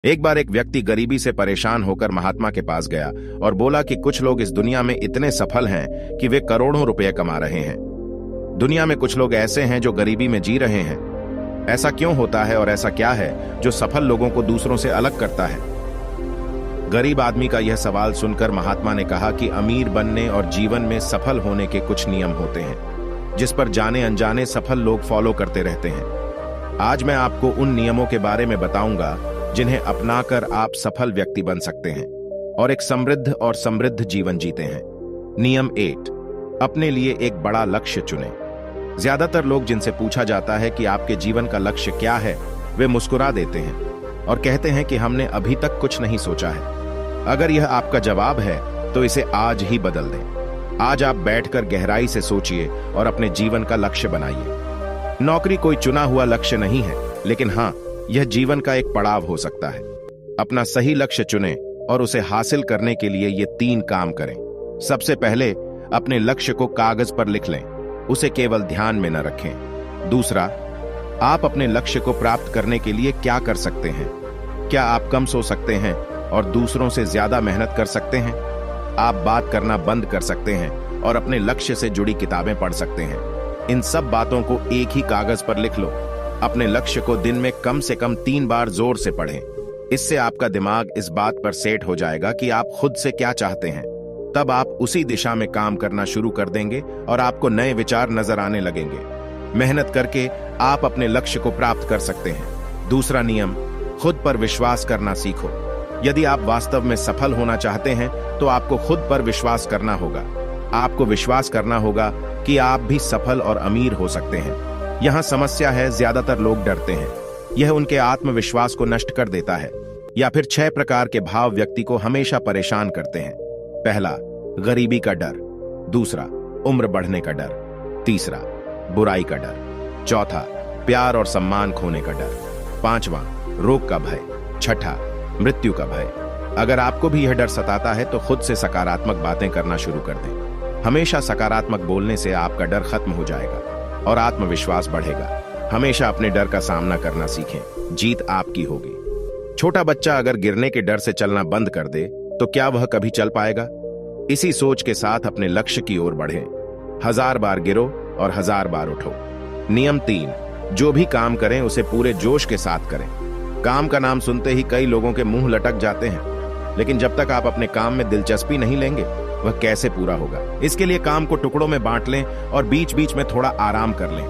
एक बार एक व्यक्ति गरीबी से परेशान होकर महात्मा के पास गया और बोला कि कुछ लोग इस दुनिया में इतने सफल हैं कि वे करोड़ों रुपए कमा रहे हैं। दुनिया में कुछ लोग ऐसे हैं जो गरीबी में जी रहे हैं। ऐसा क्यों होता है और ऐसा क्या है जो सफल लोगों को दूसरों से अलग करता है? गरीब आदमी का यह सवाल सुनकर महात्मा ने कहा कि अमीर बनने और जीवन में सफल होने के कुछ नियम होते हैं जिस पर जाने अनजाने सफल लोग फॉलो करते रहते हैं। आज मैं आपको उन नियमों के बारे में बताऊंगा जिन्हें अपनाकर आप सफल व्यक्ति बन सकते हैं और एक समृद्ध जीवन जीते हैं। नियम 8, अपने लिए एक बड़ा लक्ष्य चुनें। ज्यादातर लोग जिनसे पूछा जाता है कि आपके जीवन का लक्ष्य क्या है, वे मुस्कुरा देते हैं और कहते हैं कि हमने अभी तक कुछ नहीं सोचा है। अगर यह आपका जवाब है तो इसे आज ही बदल दें। आज आप बैठकर गहराई से सोचिए और अपने जीवन का लक्ष्य बनाइए। नौकरी कोई चुना हुआ लक्ष्य नहीं है, लेकिन हाँ, यह जीवन का एक पड़ाव हो सकता है। अपना सही लक्ष्य चुनें और उसे हासिल करने के लिए ये 3 काम करें। सबसे पहले, अपने लक्ष्य को कागज पर लिख लें, उसे केवल ध्यान में न रखें। दूसरा, आप अपने लक्ष्य को प्राप्त करने के लिए क्या कर सकते हैं? क्या आप कम सो सकते हैं और दूसरों से ज्यादा मेहनत कर सकते हैं? आप बात करना बंद कर सकते हैं और अपने लक्ष्य से जुड़ी किताबें पढ़ सकते हैं। इन सब बातों को एक ही कागज पर लिख लो। अपने लक्ष्य को दिन में कम से कम 3 बार जोर से पढ़ें। इससे आपका दिमाग इस बात पर सेट हो जाएगा कि आप खुद से क्या चाहते हैं। तब आप उसी दिशा में काम करना शुरू कर देंगे और आपको नए विचार नजर आने लगेंगे। मेहनत करके आप अपने लक्ष्य को प्राप्त कर सकते हैं। दूसरा नियम, खुद पर विश्वास करना सीखो। यदि आप वास्तव में सफल होना चाहते हैं तो आपको खुद पर विश्वास करना होगा। आपको विश्वास करना होगा कि आप भी सफल और अमीर हो सकते हैं। यहां समस्या है, ज्यादातर लोग डरते हैं। यह उनके आत्मविश्वास को नष्ट कर देता है। या फिर 6 प्रकार के भाव व्यक्ति को हमेशा परेशान करते हैं। पहला, गरीबी का डर। दूसरा, उम्र बढ़ने का डर। तीसरा, बुराई का डर। चौथा, प्यार और सम्मान खोने का डर। 5वां, रोग का भय। 6ठा, मृत्यु का भय। अगर आपको भी यह डर सताता है तो खुद से सकारात्मक बातें करना शुरू कर दें। हमेशा सकारात्मक बोलने से आपका डर खत्म हो जाएगा और आत्मविश्वास बढ़ेगा। हमेशा अपने डर का सामना करना सीखें, जीत आपकी होगी। छोटा बच्चा अगर गिरने के डर से चलना बंद कर दे तो क्या वह कभी चल पाएगा? इसी सोच के साथ अपने लक्ष्य की ओर बढ़ें। 1000 बार गिरो और 1000 बार उठो। नियम 3, जो भी काम करें उसे पूरे जोश के साथ करें। काम का नाम सुनते ही कई लोगों के मुंह लटक जाते हैं, लेकिन जब तक आप अपने काम में दिलचस्पी नहीं लेंगे वह कैसे पूरा होगा? इसके लिए काम को टुकड़ों में बांट लें और बीच बीच में थोड़ा आराम कर लें।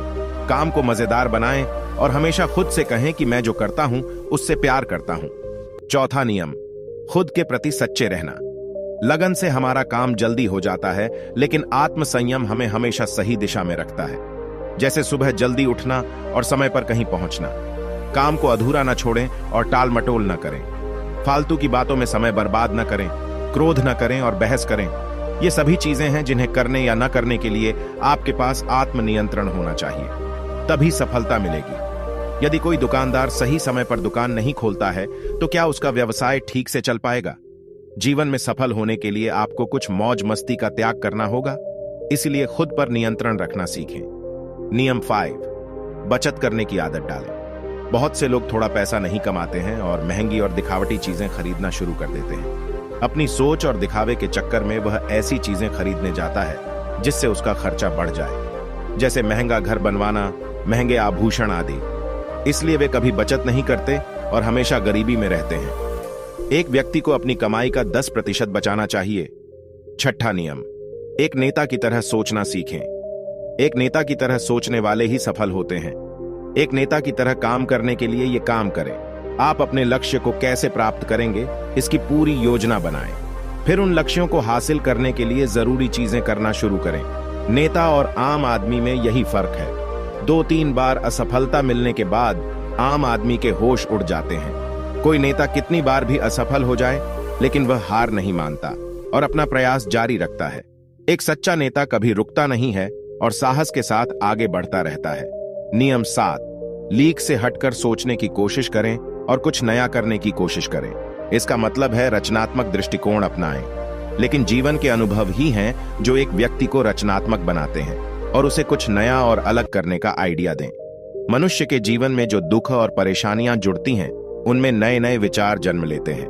काम को मजेदार बनाएं और हमेशा खुद से कहें कि मैं जो करता हूं उससे प्यार करता हूं। चौथा नियम, खुद के प्रति सच्चे रहना। लगन से हमारा काम जल्दी हो जाता है, लेकिन आत्मसंयम हमें हमेशा सही दिशा में रखता है। जैसे सुबह जल्दी उठना और समय पर कहीं पहुंचना। काम को अधूरा न छोड़ें और टाल मटोल न करें। फालतू की बातों में समय बर्बाद न करें, क्रोध न करें और बहस करें। ये सभी चीजें हैं जिन्हें करने या न करने के लिए आपके पास आत्मनियंत्रण होना चाहिए, तभी सफलता मिलेगी। यदि कोई दुकानदार सही समय पर दुकान नहीं खोलता है तो क्या उसका व्यवसाय ठीक से चल पाएगा? जीवन में सफल होने के लिए आपको कुछ मौज मस्ती का त्याग करना होगा, इसलिए खुद पर नियंत्रण रखना सीखें। नियम 5, बचत करने की आदत डालें। बहुत से लोग थोड़ा पैसा नहीं कमाते हैं और महंगी और दिखावटी चीजें खरीदना शुरू कर देते हैं। अपनी सोच और दिखावे के चक्कर में वह ऐसी चीजें खरीदने जाता है जिससे उसका खर्चा बढ़ जाए, जैसे महंगा घर बनवाना, महंगे आभूषण आदि। इसलिए वे कभी बचत नहीं करते और हमेशा गरीबी में रहते हैं। एक व्यक्ति को अपनी कमाई का 10% बचाना चाहिए। 6ठा नियम, एक नेता की तरह सोचना सीखें। एक नेता की तरह सोचने वाले ही सफल होते हैं। एक नेता की तरह काम करने के लिए ये काम करें। आप अपने लक्ष्य को कैसे प्राप्त करेंगे, इसकी पूरी योजना बनाएं। फिर उन लक्ष्यों को हासिल करने के लिए जरूरी चीजें करना शुरू करें। नेता और आम आदमी में यही फर्क है। 2-3 बार असफलता मिलने के बाद आम आदमी के होश उड़ जाते हैं। कोई नेता कितनी बार भी असफल हो जाए, लेकिन वह हार नहीं मानता और अपना प्रयास जारी रखता है। एक सच्चा नेता कभी रुकता नहीं है और साहस के साथ आगे बढ़ता रहता है। नियम 7, लीक से हटकर सोचने की कोशिश करें और कुछ नया करने की कोशिश करें। इसका मतलब है रचनात्मक दृष्टिकोण अपनाएं। लेकिन जीवन के अनुभव ही हैं जो एक व्यक्ति को रचनात्मक बनाते हैं और उसे कुछ नया और अलग करने का आइडिया दें। मनुष्य के जीवन में जो दुख और परेशानियां जुड़ती हैं उनमें नए नए विचार जन्म लेते हैं।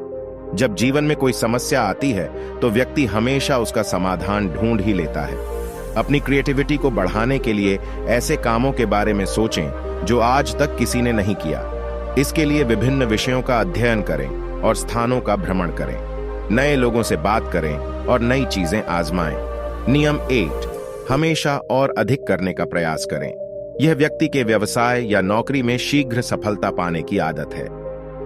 जब जीवन में कोई समस्या आती है तो व्यक्ति हमेशा उसका समाधान ढूंढ ही लेता है। अपनी क्रिएटिविटी को बढ़ाने के लिए ऐसे कामों के बारे में सोचें जो आज तक किसी ने नहीं किया। इसके लिए विभिन्न विषयों का अध्ययन करें और स्थानों का भ्रमण करें, नए लोगों से बात करें और नई चीजें आजमाएं। नियम 8, हमेशा और अधिक करने का प्रयास करें। यह व्यक्ति के व्यवसाय या नौकरी में शीघ्र सफलता पाने की आदत है।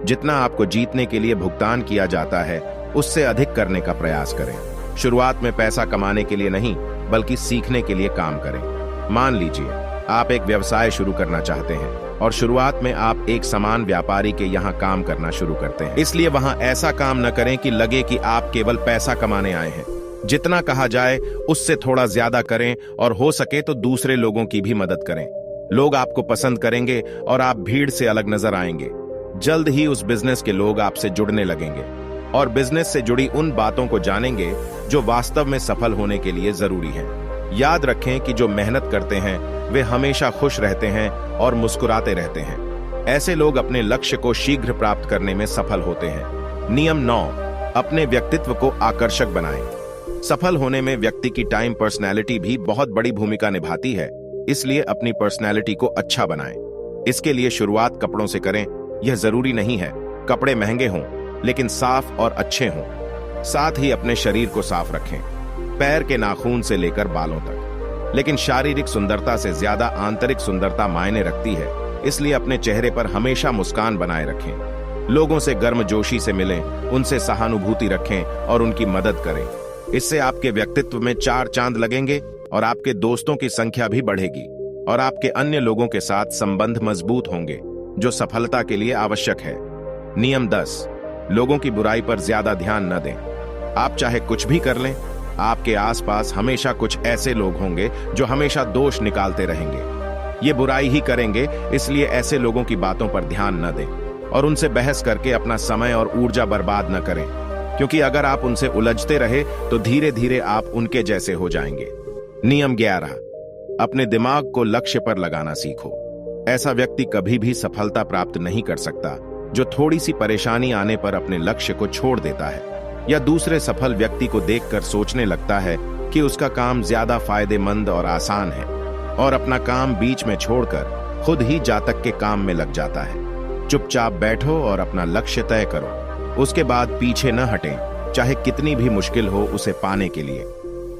जितना आपको जीतने के लिए भुगतान किया जाता है उससे अधिक करने का प्रयास करें। शुरुआत में पैसा कमाने के लिए नहीं बल्कि सीखने के लिए काम करें। मान लीजिए आप एक व्यवसाय शुरू करना चाहते हैं और शुरुआत में आप एक सामान व्यापारी के यहाँ काम करना शुरू करते हैं, इसलिए वहां ऐसा काम न करें कि लगे कि आप केवल पैसा कमाने आए हैं। जितना कहा जाए उससे थोड़ा ज्यादा करें और हो सके तो दूसरे लोगों की भी मदद करें। लोग आपको पसंद करेंगे और आप भीड़ से अलग नजर आएंगे। जल्द ही उस बिजनेस के लोग आपसे जुड़ने लगेंगे और बिजनेस से जुड़ी उन बातों को जानेंगे जो वास्तव में सफल होने के लिए जरूरी हैं। याद रखें कि जो मेहनत करते हैं वे हमेशा खुश रहते हैं और मुस्कुराते रहते हैं। ऐसे लोग अपने लक्ष्य को शीघ्र प्राप्त करने में सफल होते हैं। नियम 9, अपने व्यक्तित्व को आकर्षक बनाएं। सफल होने में व्यक्ति की टाइम पर्सनैलिटी भी बहुत बड़ी भूमिका निभाती है, इसलिए अपनी पर्सनैलिटी को अच्छा बनाएं। इसके लिए शुरुआत कपड़ों से करें। यह जरूरी नहीं है कपड़े महंगे हों, लेकिन साफ और अच्छे हों। साथ ही अपने शरीर को साफ रखें, पैर के नाखून से लेकर बालों तक। लेकिन शारीरिक सुंदरता से ज्यादा आंतरिक सुंदरता मायने रखती है, इसलिए अपने चेहरे पर हमेशा मुस्कान बनाए रखें। लोगों से गर्मजोशी से मिलें, उनसे सहानुभूति रखें और उनकी मदद करें। इससे आपके व्यक्तित्व में 4 चांद लगेंगे और आपके दोस्तों की संख्या भी बढ़ेगी और आपके अन्य लोगों के साथ संबंध मजबूत होंगे, जो सफलता के लिए आवश्यक है। नियम 10, लोगों की बुराई पर ज्यादा ध्यान न दें। आप चाहे कुछ भी कर लें, आपके आसपास हमेशा कुछ ऐसे लोग होंगे जो हमेशा दोष निकालते रहेंगे। ये बुराई ही करेंगे, इसलिए ऐसे लोगों की बातों पर ध्यान न दें और उनसे बहस करके अपना समय और ऊर्जा बर्बाद न करें, क्योंकि अगर आप उनसे उलझते रहे तो धीरे धीरे आप उनके जैसे हो जाएंगे। नियम 11, अपने दिमाग को लक्ष्य पर लगाना सीखो। ऐसा व्यक्ति कभी भी सफलता प्राप्त नहीं कर सकता जो थोड़ी सी परेशानी आने पर अपने लक्ष्य को छोड़ देता है या दूसरे सफल व्यक्ति को देखकर सोचने लगता है कि उसका काम ज्यादा फायदेमंद और आसान है और अपना काम बीच में छोड़कर खुद ही जातक के काम में लग जाता है। चुपचाप बैठो और अपना लक्ष्य तय करो, उसके बाद पीछे न हटें, चाहे कितनी भी मुश्किल हो उसे पाने के लिए।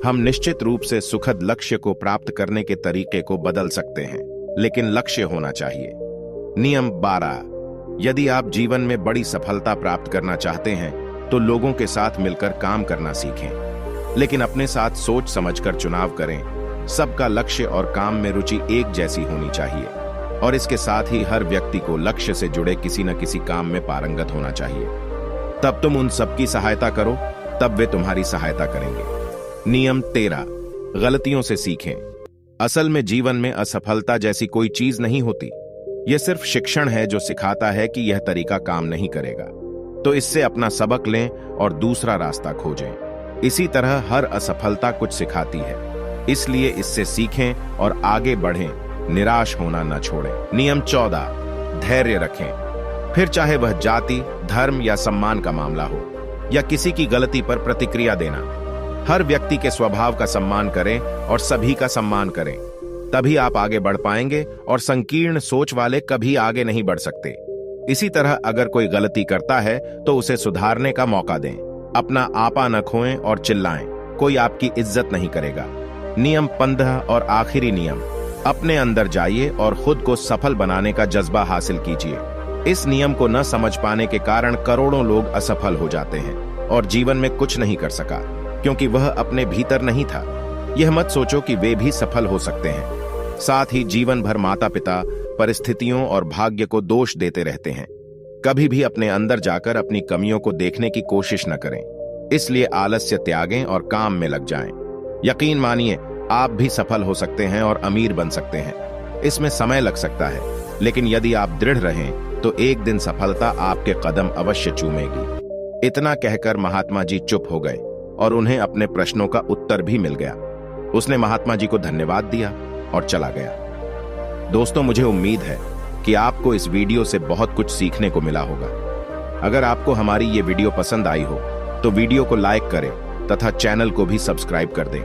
हम निश्चित रूप से सुखद लक्ष्य को प्राप्त करने के तरीके को बदल सकते हैं, लेकिन लक्ष्य होना चाहिए। नियम 12, यदि आप जीवन में बड़ी सफलता प्राप्त करना चाहते हैं तो लोगों के साथ मिलकर काम करना सीखें, लेकिन अपने साथ सोच समझकर चुनाव करें। सबका लक्ष्य और काम में रुचि एक जैसी होनी चाहिए और इसके साथ ही हर व्यक्ति को लक्ष्य से जुड़े किसी न किसी काम में पारंगत होना चाहिए। तब तुम उन सबकी सहायता करो, तब वे तुम्हारी सहायता करेंगे। नियम 13, गलतियों से सीखें। असल में जीवन में असफलता जैसी कोई चीज नहीं होती। यह सिर्फ शिक्षण है जो सिखाता है कि यह तरीका काम नहीं करेगा, तो इससे अपना सबक लें और दूसरा रास्ता खोजें। इसी तरह हर असफलता कुछ सिखाती है, इसलिए इससे सीखें और आगे बढ़ें, निराश होना न छोड़ें। नियम 14, धैर्य रखें। फिर चाहे वह जाति, धर्म या सम्मान का मामला हो या किसी की गलती पर प्रतिक्रिया देना, हर व्यक्ति के स्वभाव का सम्मान करें और सभी का सम्मान करें। तभी आप आगे बढ़ पाएंगे और संकीर्ण सोच वाले कभी आगे नहीं बढ़ सकते। इसी तरह अगर कोई गलती करता है तो उसे सुधारने का मौका दें। अपना आपा न खोएं और चिल्लाएं, कोई आपकी इज्जत नहीं करेगा। नियम 15 और आखिरी नियम, अपने अंदर जाइए और खुद को सफल बनाने का जज्बा हासिल कीजिए। इस नियम को न समझ पाने के कारण करोड़ों लोग असफल हो जाते हैं और जीवन में कुछ नहीं कर सका, क्योंकि वह अपने भीतर नहीं था। यह मत सोचो कि वे भी सफल हो सकते हैं। साथ ही जीवन भर माता पिता, परिस्थितियों और भाग्य को दोष देते रहते हैं। कभी भी अपने अंदर जाकर अपनी कमियों को देखने की कोशिश न करें। इसलिए आलस्य त्यागें और काम में लग जाएं। यकीन मानिए, आप भी सफल हो सकते हैं और अमीर बन सकते हैं। इसमें समय लग सकता है, लेकिन यदि आप दृढ़ रहें तो एक दिन सफलता आपके कदम अवश्य चूमेगी। इतना कहकर महात्मा जी चुप हो गए और उन्हें अपने प्रश्नों का उत्तर भी मिल गया। उसने महात्मा जी को धन्यवाद दिया और चला गया। दोस्तों, मुझे उम्मीद है कि आपको इस वीडियो से बहुत कुछ सीखने को मिला होगा। अगर आपको हमारी ये वीडियो पसंद आई हो तो वीडियो को लाइक करें तथा चैनल को भी सब्सक्राइब कर दें।